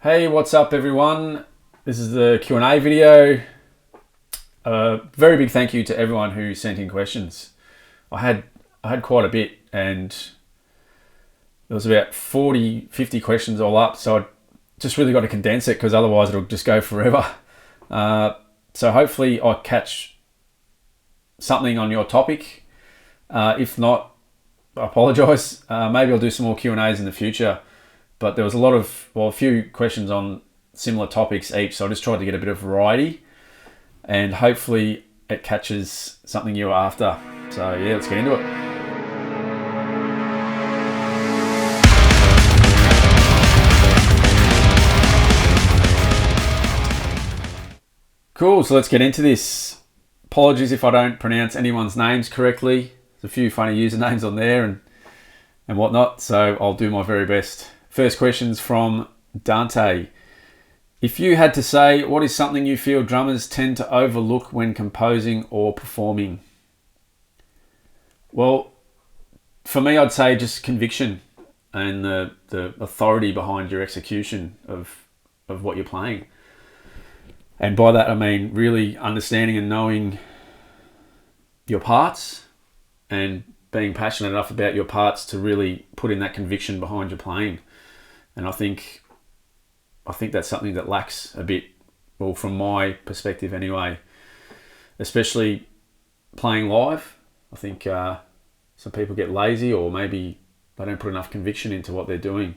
Hey, what's up everyone? This is the Q&A video. Very big thank you to everyone who sent in questions. I had quite a bit, and there was about 50 questions all up, so I just really got to condense it because otherwise it'll just go forever. So hopefully I catch something on your topic. If not, I apologise. Maybe I'll do some more Q&As in the future. But there was a few questions on similar topics each, so I just tried to get a bit of variety, and hopefully it catches something you're after. So yeah, let's get into it. Cool, so let's get into this. Apologies if I don't pronounce anyone's names correctly. There's a few funny usernames on there and whatnot, so I'll do my very best. First question's from Dante. If you had to say, what is something you feel drummers tend to overlook when composing or performing? Well, for me, I'd say just conviction and the authority behind your execution of what you're playing. And by that, I mean really understanding and knowing your parts and being passionate enough about your parts to really put in that conviction behind your playing. And I think that's something that lacks a bit, well, from my perspective anyway, especially playing live. I think some people get lazy, or maybe they don't put enough conviction into what they're doing.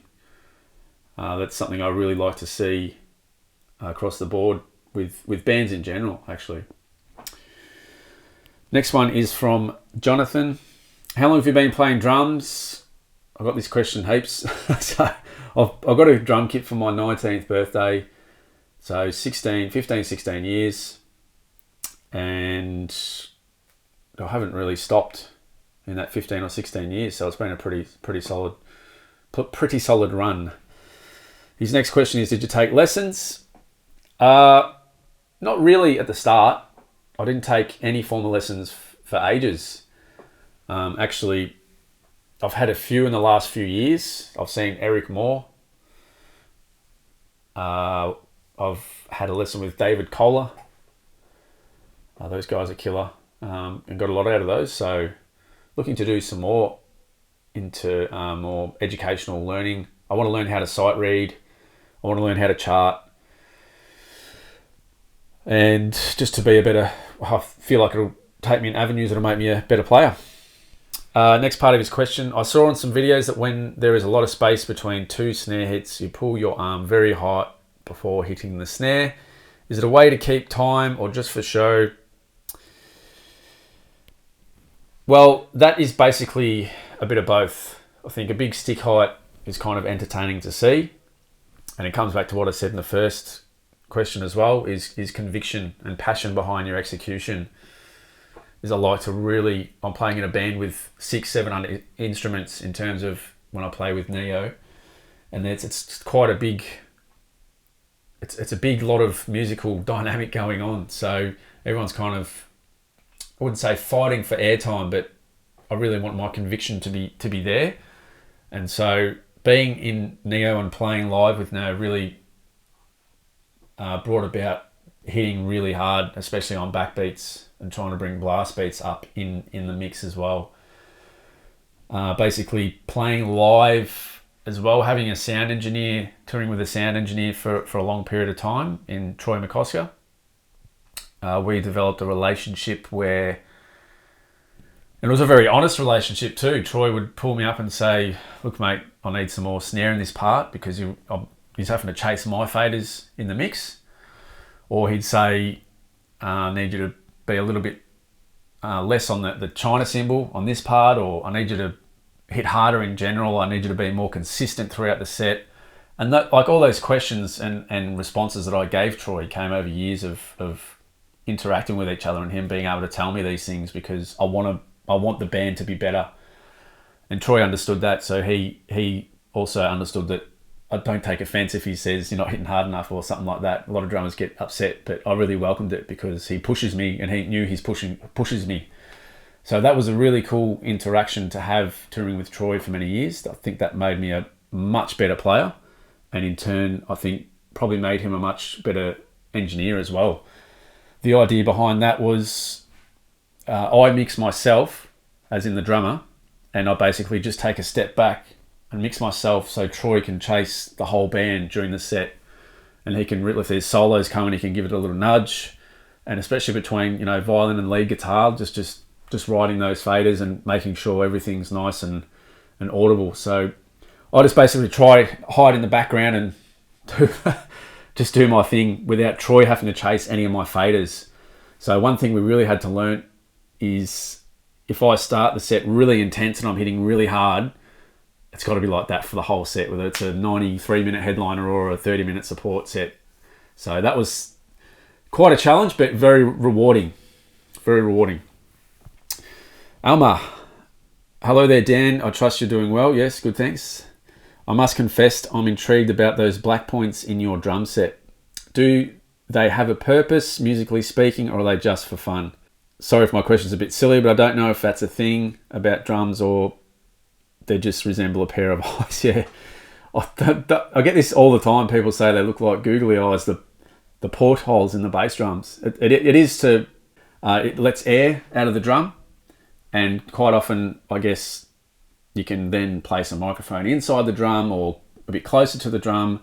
That's something I really like to see across the board with bands in general, actually. Next one is from Jonathan. How long have you been playing drums? I got this question heaps. So I've got a drum kit for my 19th birthday. So 15, 16 years. And I haven't really stopped in that 15 or 16 years. So it's been a pretty solid run. His next question is, did you take lessons? Not really at the start. I didn't take any formal lessons for ages. Actually, I've had a few in the last few years. I've seen Eric Moore. I've had a lesson with David Kohler. Those guys are killer, and got a lot out of those. So looking to do some more into more educational learning. I want to learn how to sight read. I want to learn how to chart. And just to be I feel like it'll take me in avenues that'll make me a better player. Next part of his question. I saw on some videos that when there is a lot of space between two snare hits, you pull your arm very high before hitting the snare. Is it a way to keep time or just for show? Well, that is basically a bit of both. I think a big stick height is kind of entertaining to see. And it comes back to what I said in the first question as well, is conviction and passion behind your execution. Is I like to really, I'm playing in a band with 600-700 instruments in terms of when I play with Neo, and it's quite a big, it's a big lot of musical dynamic going on. So everyone's kind of, I wouldn't say fighting for airtime, but I really want my conviction to be there. And so being in Neo and playing live with Neo really brought about hitting really hard, especially on backbeats, and trying to bring blast beats up in the mix as well. Basically playing live as well, having a sound engineer, touring with a sound engineer for a long period of time in Troy McCosker. We developed a relationship where, and it was a very honest relationship too. Troy would pull me up and say, look mate, I need some more snare in this part because he's having to chase my faders in the mix. Or he'd say, I need you to be a little bit less on the China cymbal on this part, or I need you to hit harder in general. I need you to be more consistent throughout the set. And that, like all those questions and responses that I gave Troy came over years of interacting with each other and him being able to tell me these things because I want the band to be better. And Troy understood that, so he also understood that I don't take offense if he says you're not hitting hard enough or something like that. A lot of drummers get upset, but I really welcomed it because he pushes me and he knew he's pushes me. So that was a really cool interaction to have touring with Troy for many years. I think that made me a much better player. And in turn, I think probably made him a much better engineer as well. The idea behind that was I mix myself, as in the drummer, and I basically just take a step back and mix myself so Troy can chase the whole band during the set, and he can, if there's solos coming, he can give it a little nudge, and especially between, you know, violin and lead guitar, just riding those faders and making sure everything's nice and audible. So I just basically try hide in the background and just do my thing without Troy having to chase any of my faders. So one thing we really had to learn is if I start the set really intense and I'm hitting really hard, it's got to be like that for the whole set, whether it's a 93-minute headliner or a 30-minute support set. So that was quite a challenge, but very rewarding. Very rewarding. Alma, hello there, Dan. I trust you're doing well. Yes, good, thanks. I must confess, I'm intrigued about those black points in your drum set. Do they have a purpose, musically speaking, or are they just for fun? Sorry if my question's a bit silly, but I don't know if that's a thing about drums or they just resemble a pair of eyes. Yeah, I get this all the time. People say they look like googly eyes, the portholes in the bass drums. It is to, it lets air out of the drum, and quite often, I guess, you can then place a microphone inside the drum or a bit closer to the drum.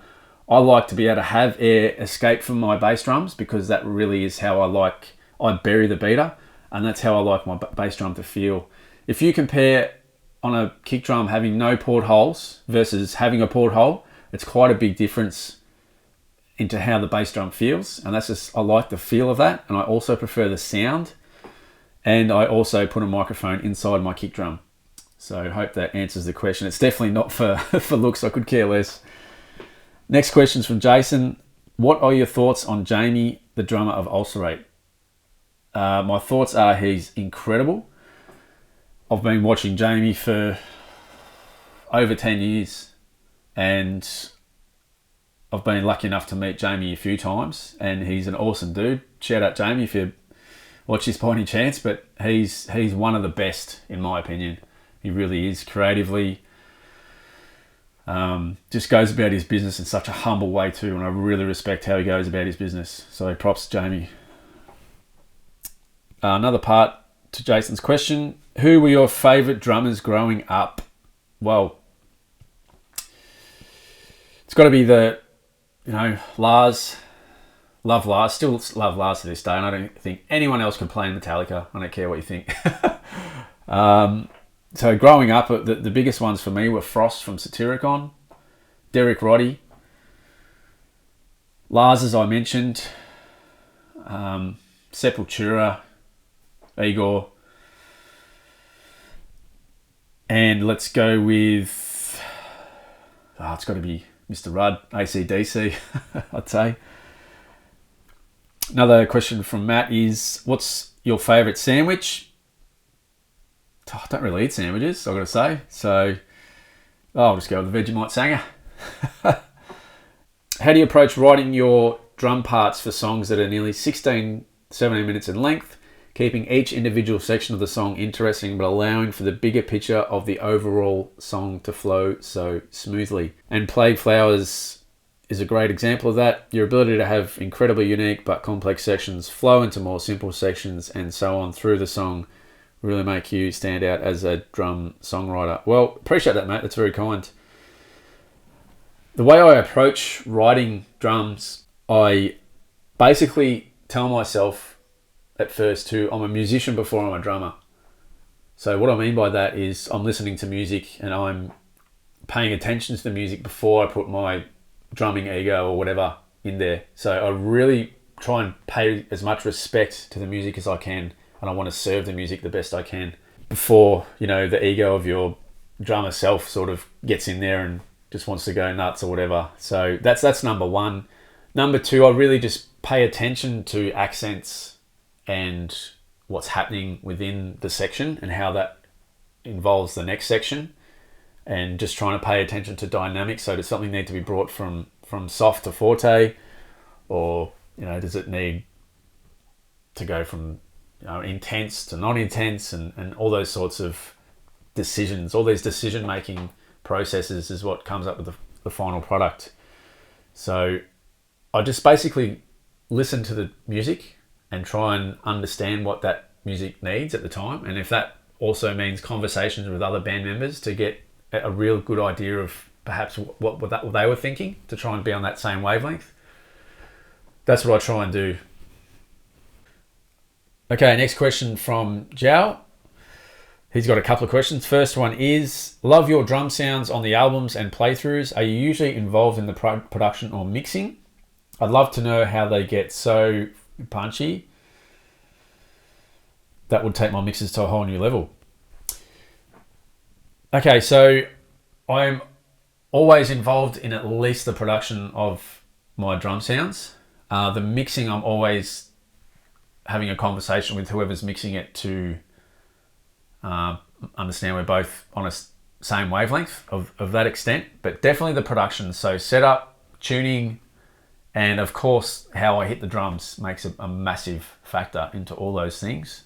I like to be able to have air escape from my bass drums because that really is how I bury the beater, and that's how I like my bass drum to feel. If you compare on a kick drum having no portholes versus having a porthole, it's quite a big difference into how the bass drum feels, and that's just, I like the feel of that, and I also prefer the sound, and I also put a microphone inside my kick drum. So I hope that answers the question. It's definitely not for looks. I could care less. Next question's from Jason. What are your thoughts on Jamie, the drummer of Ulcerate? My thoughts are he's incredible. I've been watching Jamie for over 10 years, and I've been lucky enough to meet Jamie a few times, and he's an awesome dude. Shout out Jamie if you watch this by any chance, but he's one of the best in my opinion. He really is, creatively. Just goes about his business in such a humble way too, and I really respect how he goes about his business. So props to Jamie. Another part to Jason's question: who were your favourite drummers growing up? Well, it's got to be Lars. Love Lars. Still love Lars to this day, and I don't think anyone else can play in Metallica. I don't care what you think. So growing up, the biggest ones for me were Frost from Satyricon, Derek Roddy, Lars, as I mentioned, Sepultura, Igor, and let's go with, it's got to be Mr. Rudd, AC/DC, I'd say. Another question from Matt is, what's your favourite sandwich? I don't really eat sandwiches, I've got to say. So I'll just go with the Vegemite Sanger. How do you approach writing your drum parts for songs that are nearly 17 minutes in length, keeping each individual section of the song interesting but allowing for the bigger picture of the overall song to flow so smoothly? And Plague Flowers is a great example of that. Your ability to have incredibly unique but complex sections flow into more simple sections and so on through the song really make you stand out as a drum songwriter. Well, appreciate that, mate. That's very kind. The way I approach writing drums, I basically tell myself at first I'm a musician before I'm a drummer. So what I mean by that is I'm listening to music and I'm paying attention to the music before I put my drumming ego or whatever in there. So I really try and pay as much respect to the music as I can, and I want to serve the music the best I can before, the ego of your drummer self sort of gets in there and just wants to go nuts or whatever. So that's number one. Number two, I really just pay attention to accents and what's happening within the section and how that involves the next section, and just trying to pay attention to dynamics. So does something need to be brought from soft to forte, or does it need to go from intense to non-intense, and all those sorts of decisions, all these decision-making processes is what comes up with the final product. So I just basically listen to the music and try and understand what that music needs at the time. And if that also means conversations with other band members to get a real good idea of perhaps what they were thinking, to try and be on that same wavelength, that's what I try and do. Okay, next question from Zhao. He's got a couple of questions. First one is, love your drum sounds on the albums and playthroughs. Are you usually involved in the production or mixing? I'd love to know how they get so punchy. That would take my mixes to a whole new level. Okay, so I'm always involved in at least the production of my drum sounds. The mixing, I'm always having a conversation with whoever's mixing it to understand we're both on a same wavelength of that extent. But definitely the production, so setup, tuning, and of course how I hit the drums makes a massive factor into all those things.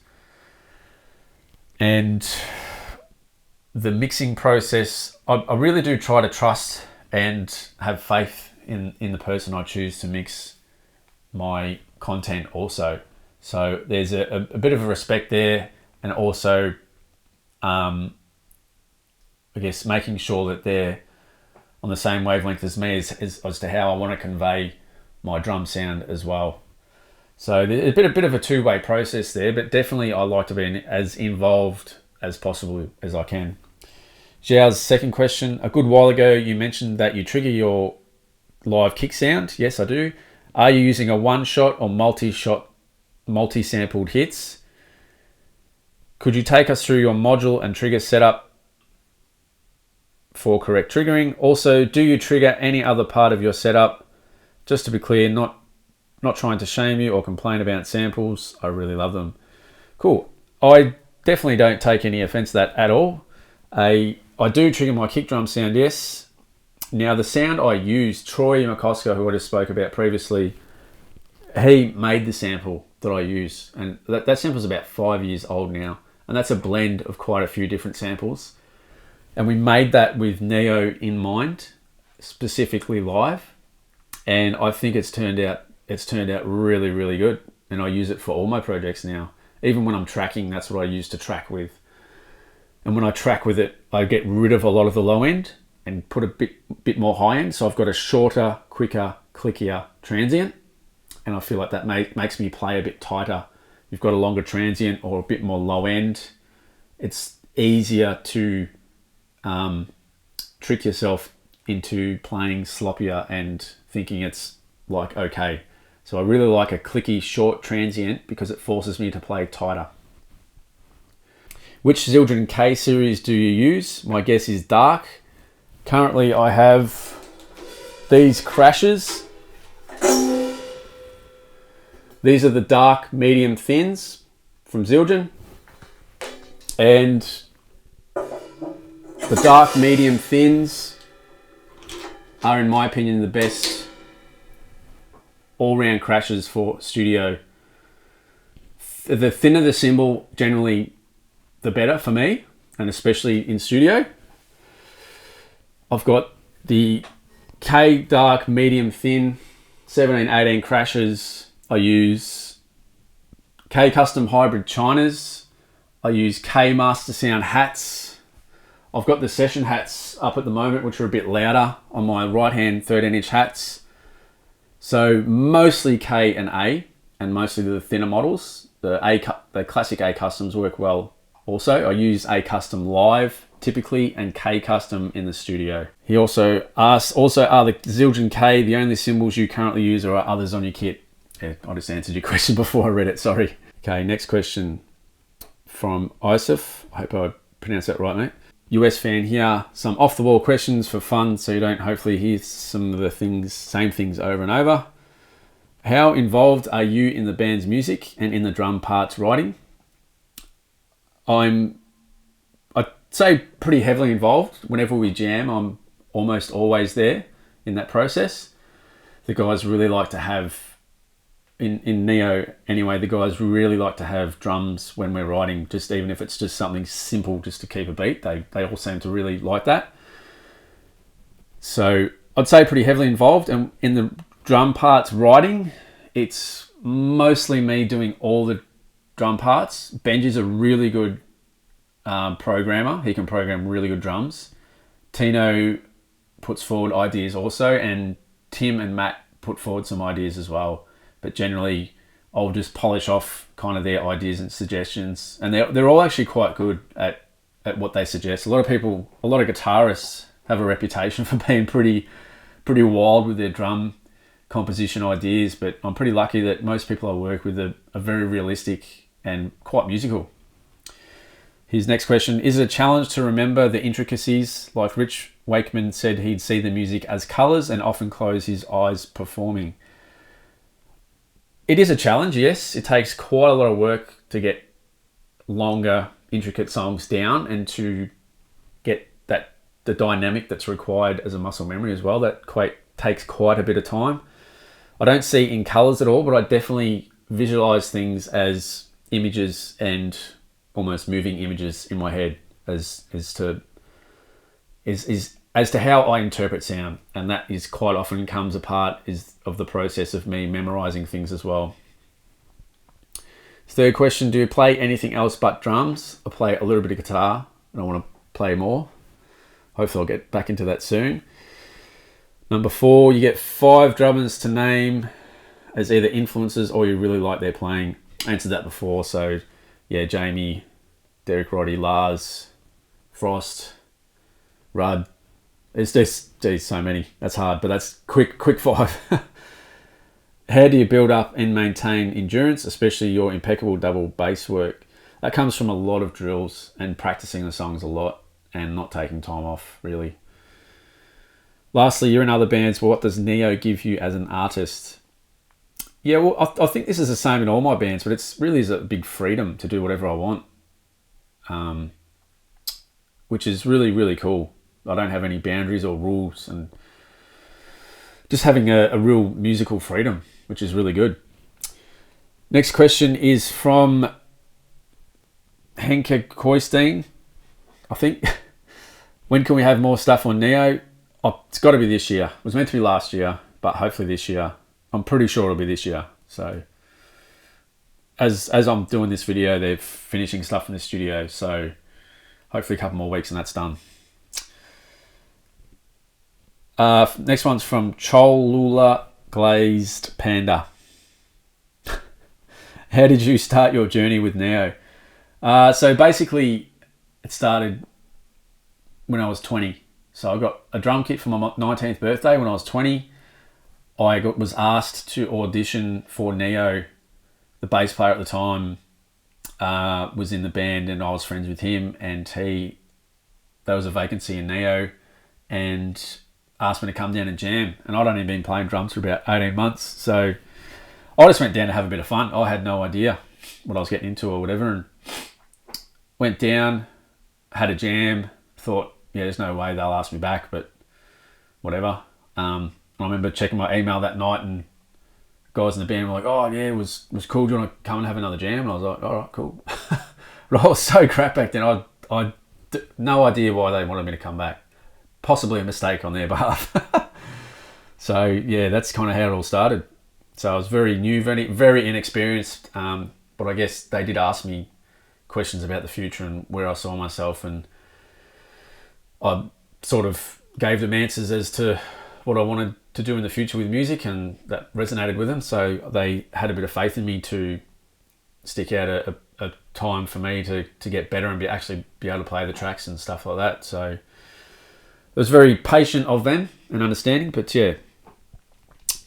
And the mixing process, I really do try to trust and have faith in the person I choose to mix my content also. So there's a bit of a respect there, and also I guess making sure that they're on the same wavelength as me as to how I want to convey my drum sound as well. So there's a bit of a two-way process there, but definitely I like to be as involved as possible as I can. Zhao's second question. A good while ago, you mentioned that you trigger your live kick sound. Yes, I do. Are you using a one-shot or multi-shot, multi-sampled hits? Could you take us through your module and trigger setup for correct triggering? Also, do you trigger any other part of your setup? Just to be clear, not trying to shame you or complain about samples. I really love them. Cool. I definitely don't take any offense to that at all. I do trigger my kick drum sound, yes. Now the sound I use, Troy McCosker, who I just spoke about previously, he made the sample that I use, and that sample is about 5 years old now, and that's a blend of quite a few different samples. And we made that with Neo in mind, specifically live, and I think it's turned out really, really good, and I use it for all my projects now. Even when I'm tracking, that's what I use to track with. And when I track with it, I get rid of a lot of the low end and put a bit more high end. So I've got a shorter, quicker, clickier transient. And I feel like that makes me play a bit tighter. You've got a longer transient or a bit more low end. It's easier to trick yourself into playing sloppier and thinking it's like okay. So I really like a clicky short transient because it forces me to play tighter. Which Zildjian K series do you use? My guess is dark. Currently I have these crashes. These are the dark medium thins from Zildjian. And the dark medium thins are, in my opinion, the best all-round crashes for studio. The thinner the cymbal, generally the better for me, and especially in studio. I've got the K dark medium thin 17-18 crashes. I use K custom hybrid Chinas. I use K Master Sound hats. I've got the session hats up at the moment, which are a bit louder on my right hand 13-inch hats. So mostly K and A, and mostly the thinner models. The classic A customs work well. Also, I use A custom live typically and K custom in the studio. He also asks, are the Zildjian K the only cymbals you currently use, or are others on your kit? Yeah, I just answered your question before I read it, sorry. Okay, next question from Isif. I hope I pronounced that right, mate. US fan here. Some off the wall questions for fun, so you don't hopefully hear some of the same things over and over. How involved are you in the band's music and in the drum parts writing? I'd say pretty heavily involved. Whenever we jam, I'm almost always there in that process. The guys really like to have, in Neo anyway, the guys really like to have drums when we're writing, just even if it's just something simple just to keep a beat. They all seem to really like that. So I'd say pretty heavily involved, and in the drum parts writing, it's mostly me doing all the drum parts. Benji's a really good programmer. He can program really good drums. Tino puts forward ideas also, and Tim and Matt put forward some ideas as well. But generally, I'll just polish off kind of their ideas and suggestions, and they're all actually quite good at what they suggest. A lot of guitarists have a reputation for being pretty wild with their drum composition ideas, but I'm pretty lucky that most people I work with are very realistic and quite musical. His next question: is it a challenge to remember the intricacies? Like Rich Wakeman said, he'd see the music as colours and often close his eyes performing. It is a challenge, yes. It takes quite a lot of work to get longer, intricate songs down and to get the dynamic that's required as a muscle memory as well. That takes quite a bit of time. I don't see in colours at all, but I definitely visualise things as images and almost moving images in my head as to how I interpret sound, and that is quite often comes a part of the process of me memorising things as well. Third question: do you play anything else but drums? I play a little bit of guitar, and I want to play more. Hopefully I'll get back into that soon. Number 4, you get 5 drummers to name as either influences or you really like their playing. I answered that before, so yeah, Jamie, Derek Roddy, Lars, Frost, Rudd. There's so many. That's hard, but that's quick 5. How do you build up and maintain endurance, especially your impeccable double bass work? That comes from a lot of drills and practicing the songs a lot and not taking time off, really. Lastly, you're in other bands. What does Neo give you as an artist? Yeah, well, I think this is the same in all my bands, but it's really is a big freedom to do whatever I want, which is really, really cool. I don't have any boundaries or rules, and just having a real musical freedom, which is really good. Next question is from Henke Koistein, I think. When can we have more stuff on Neo? Oh, it's got to be this year. It was meant to be last year, but hopefully this year. I'm pretty sure it'll be this year. So as I'm doing this video, they're finishing stuff in the studio. So hopefully a couple more weeks and that's done. Next one's from Cholula Glazed Panda. How did you start your journey with Neo? So basically, it started when I was 20. So I got a drum kit for my 19th birthday when I was 20. I was asked to audition for Neo. The bass player at the time was in the band, and I was friends with him. And there was a vacancy in Neo, and asked me to come down and jam. And I'd only been playing drums for about 18 months. So I just went down to have a bit of fun. I had no idea what I was getting into or whatever. And went down, had a jam, thought, yeah, there's no way they'll ask me back, but whatever. I remember checking my email that night, and guys in the band were like, oh yeah, it was cool. Do you want to come and have another jam? And I was like, all right, cool. But I was so crap back then. I no idea why they wanted me to come back. Possibly a mistake on their behalf. So yeah, that's kind of how it all started. So I was very new, very, very inexperienced. But I guess they did ask me questions about the future and where I saw myself, and I sort of gave them answers as to what I wanted to do in the future with music, and that resonated with them. So they had a bit of faith in me to stick out a time for me to get better and actually be able to play the tracks and stuff like that. So it was very patient of them and understanding. But yeah.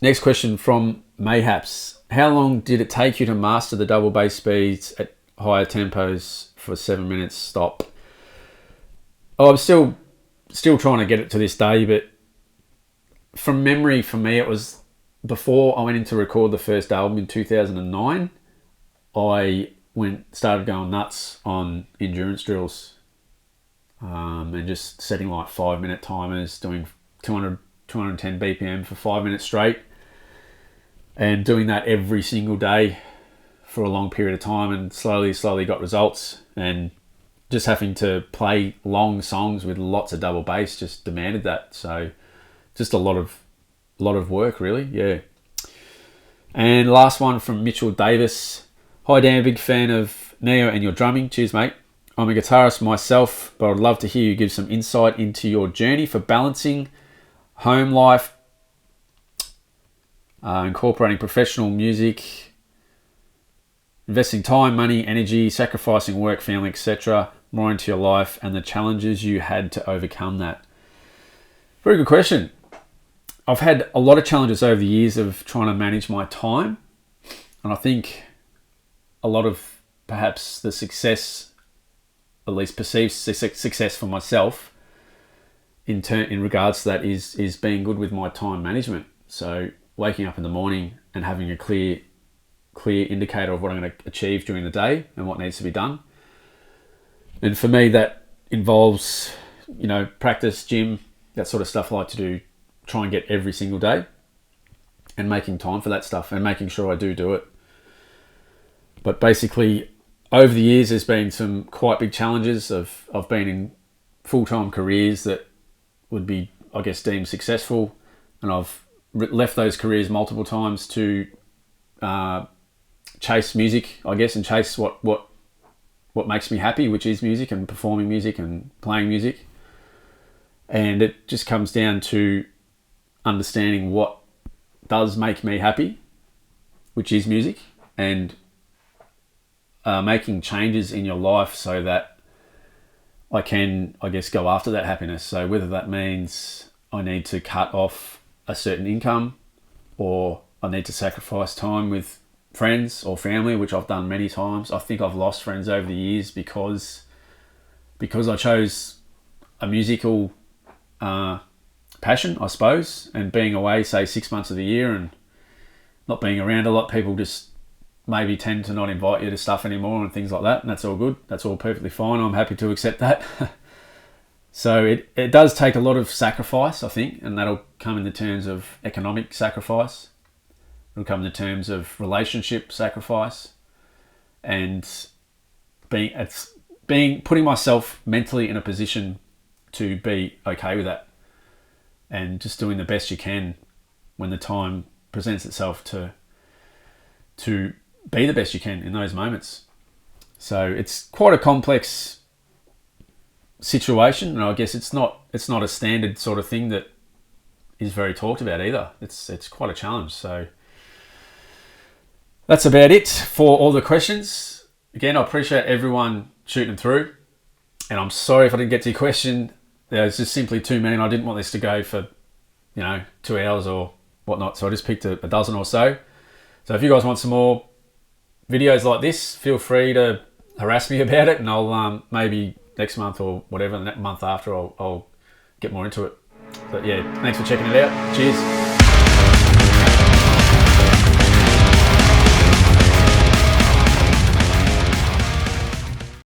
Next question from Mayhaps. How long did it take you to master the double bass speeds at higher tempos for 7 minutes stop? Oh, I'm still trying to get it to this day, but from memory, for me, it was before I went in to record the first album in 2009. I started going nuts on endurance drills, and just setting like 5-minute timers, doing 210 BPM for 5 minutes straight, and doing that every single day for a long period of time, and slowly got results. And just having to play long songs with lots of double bass just demanded that. So just a lot of work, really. Yeah. And last one from Mitchell Davis. Hi Dan, big fan of Neo and your drumming. Cheers, mate. I'm a guitarist myself, but I'd love to hear you give some insight into your journey for balancing home life, incorporating professional music, investing time, money, energy, sacrificing work, family, etc., more into your life, and the challenges you had to overcome that. Very good question. I've had a lot of challenges over the years of trying to manage my time, and I think a lot of perhaps the success, at least perceived success for myself in regards to that is being good with my time management. So waking up in the morning and having a clear indicator of what I'm going to achieve during the day and what needs to be done. And for me, that involves, practice, gym, that sort of stuff I like to do, try and get every single day, and making time for that stuff and making sure I do it. But basically, over the years, there's been some quite big challenges. I've been in full-time careers that would be, I guess, deemed successful, and I've left those careers multiple times to chase music, I guess, and chase what makes me happy, which is music and performing music and playing music. And it just comes down to understanding what does make me happy, which is music, and making changes in your life so that I can, I guess, go after that happiness. So whether that means I need to cut off a certain income, or I need to sacrifice time with friends or family, which I've done many times. I think I've lost friends over the years because I chose a musical passion, I suppose, and being away, say, 6 months of the year and not being around a lot. People just maybe tend to not invite you to stuff anymore and things like that, and that's all good. That's all perfectly fine. I'm happy to accept that. So it does take a lot of sacrifice, I think, and that'll come in the terms of economic sacrifice. It'll come in the terms of relationship sacrifice, and putting myself mentally in a position to be okay with that, and just doing the best you can when the time presents itself to be the best you can in those moments. So it's quite a complex situation, and I guess it's not a standard sort of thing that is very talked about either. It's quite a challenge. So that's about it for all the questions. Again, I appreciate everyone shooting through, and I'm sorry if I didn't get to your question. There's just simply too many, and I didn't want this to go for 2 hours or whatnot, so I just picked a dozen or so. So if you guys want some more videos like this, feel free to harass me about it, and I'll maybe next month or whatever, the month after, I'll get more into it. But yeah, thanks for checking it out. Cheers.